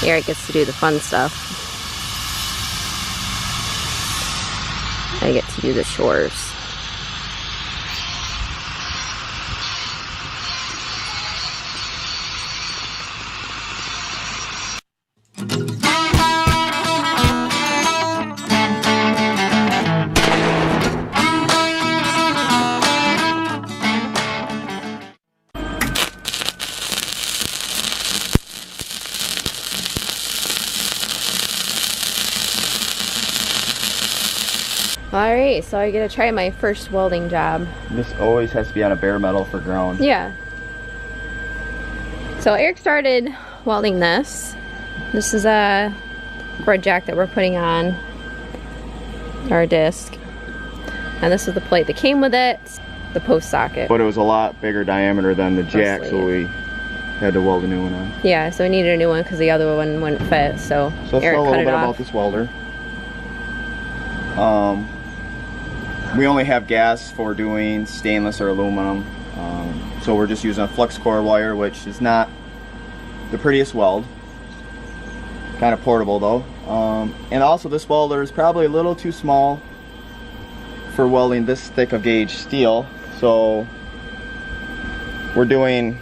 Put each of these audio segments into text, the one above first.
Eric gets to do the fun stuff. I get to do the chores. Alright, so I get to try my first welding job. This always has to be on a bare metal for ground. Yeah. So Eric started welding this. This is a red jack that we're putting on our disc. And this is the plate that came with it, the post socket. But it was a lot bigger diameter than the jack, so we had to weld a new one on. Yeah, so we needed a new one because the other one wouldn't fit, so let's Eric tell a cut little it bit off. about this welder. We only have gas for doing stainless or aluminum, so we're just using a flux core wire, which is not the prettiest weld. Kind of portable though. And also this welder is probably a little too small for welding this thick of gauge steel, so we're doing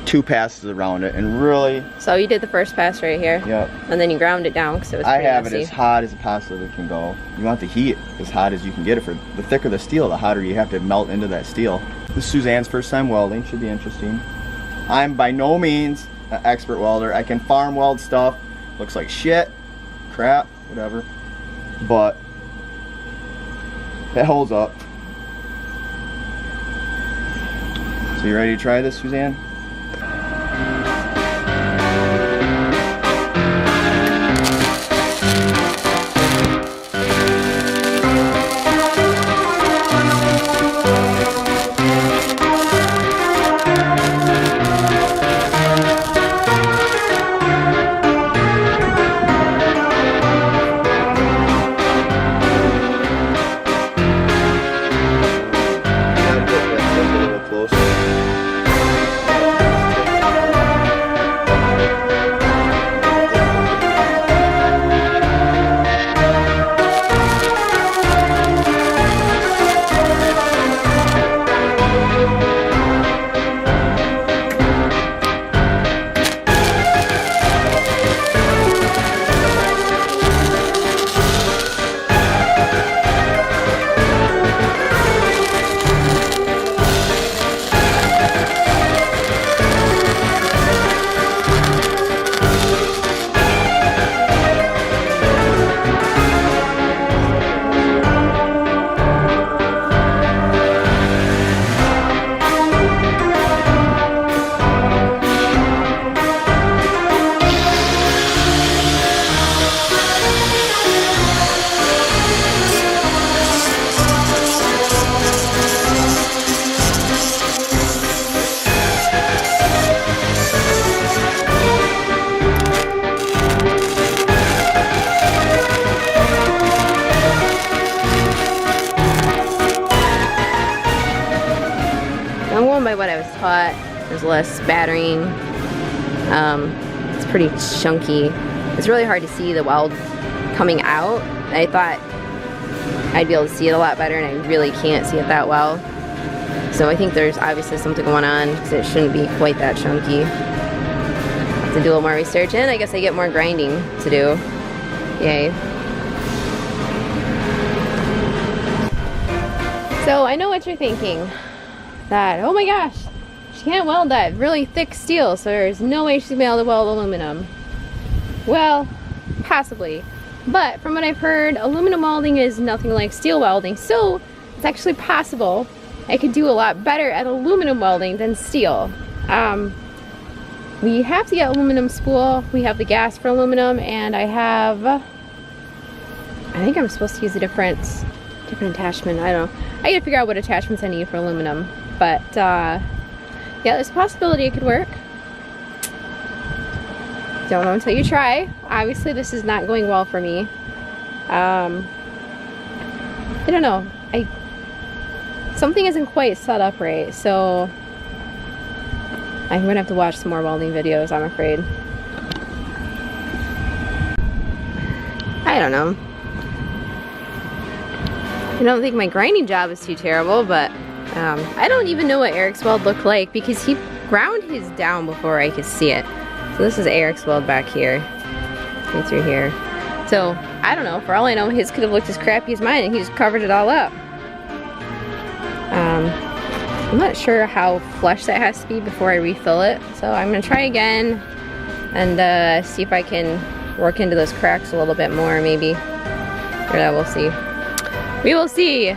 2 passes around it, and really. So you did the first pass right here. Yep. And then you ground it down because it was I pretty have messy. it as hot as it possibly can go. You want the heat as hot as you can get it. For the thicker the steel, the hotter you have to melt into that steel. This is Suzanne's first time welding. Should be interesting. I'm by no means an expert welder. I can farm weld stuff. Looks like shit, crap, whatever. But it holds up. So you ready to try this, Suzanne? By what I was taught, there's less battering. It's pretty chunky. It's really hard to see the weld coming out. I thought I'd be able to see it a lot better, and I really can't see it that well. So I think there's obviously something going on because it shouldn't be quite that chunky. I have to do a little more research, and I guess I get more grinding to do. Yay. So I know what you're thinking. That, oh my gosh, she can't weld that really thick steel, so there's no way she's gonna be able to weld aluminum. Well, possibly. But from what I've heard, aluminum welding is nothing like steel welding, so it's actually possible I could do a lot better at aluminum welding than steel. We have to get aluminum spool, we have the gas for aluminum, and I think I'm supposed to use a different attachment. I don't know. I gotta figure out what attachments I need for aluminum. But yeah, there's a possibility it could work. Don't know until you try. Obviously this is not going well for me. I don't know. Something isn't quite set up right, so I'm gonna have to watch some more welding videos, I'm afraid. I don't know. I don't think my grinding job is too terrible, but I don't even know what Eric's weld looked like because he ground his down before I could see it. So this is Eric's weld back here, right through here. So I don't know, for all I know, his could have looked as crappy as mine and he just covered it all up. I'm not sure how flush that has to be before I refill it. So I'm gonna try again and see if I can work into those cracks a little bit more maybe. Or that we'll see. We will see.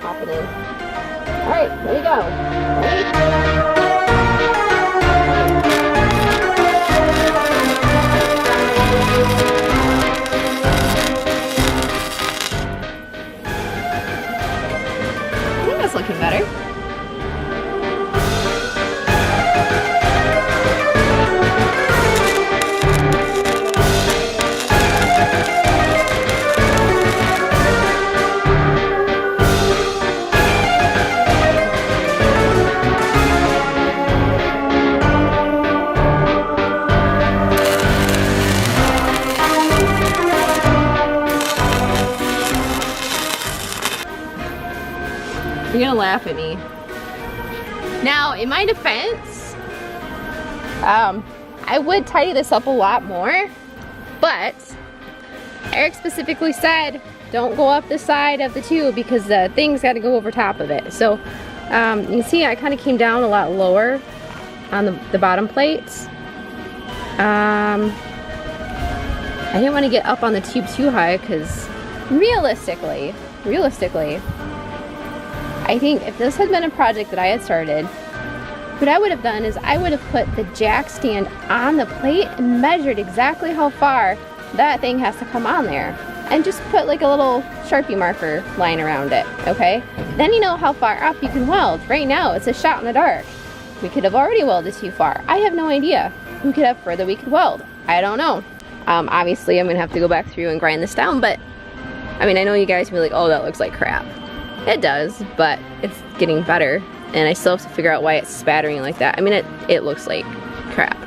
Pop it in. All right, here we go. Ready? I think that's looking better. You're gonna laugh at me. Now, in my defense, I would tidy this up a lot more, but Eric specifically said, don't go up the side of the tube because the thing's gotta go over top of it. So, you can see I kind of came down a lot lower on the bottom plates. I didn't want to get up on the tube too high because realistically, I think if this had been a project that I had started, what I would have done is I would have put the jack stand on the plate and measured exactly how far that thing has to come on there. And just put like a little Sharpie marker line around it, okay? Then you know how far up you can weld. Right now, it's a shot in the dark. We could have already welded too far. I have no idea. We could have further we could weld. I don't know. Obviously, I'm gonna have to go back through and grind this down, but I mean, I know you guys will be like, oh, that looks like crap. It does, but it's getting better, and I still have to figure out why it's spattering like that. I mean, it looks like crap.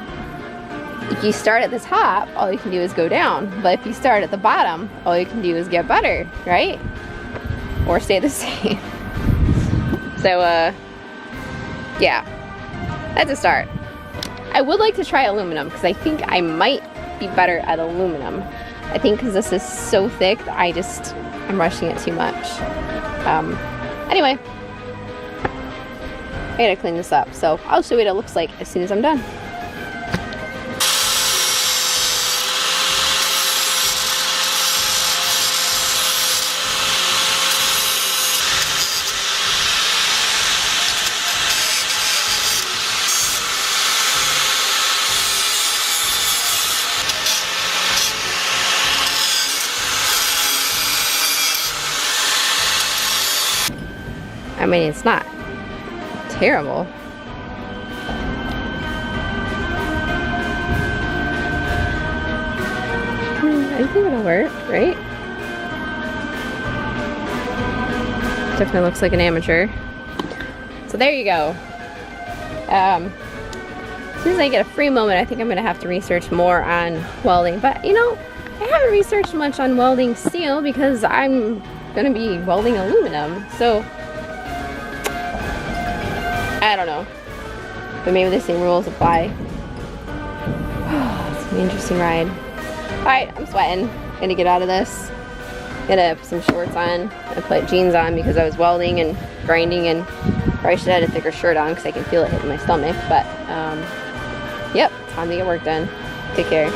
If you start at the top, all you can do is go down, but if you start at the bottom, all you can do is get better, right? Or stay the same. So, yeah, that's a start. I would like to try aluminum, because I think I might be better at aluminum. I think because this is so thick, I'm rushing it too much. Anyway, I gotta clean this up, so I'll show you what it looks like as soon as I'm done. I mean, it's not terrible. I think it'll work, right? Definitely looks like an amateur. So there you go. As soon as I get a free moment, I think I'm gonna have to research more on welding. But you know, I haven't researched much on welding steel because I'm gonna be welding aluminum. So I don't know, but maybe the same rules apply. It's an interesting ride. All right, I'm sweating. Gonna get out of this. Gonna put some shorts on. I put jeans on because I was welding and grinding, and probably should have had a thicker shirt on because I can feel it hitting my stomach. But yep, time to get work done. Take care.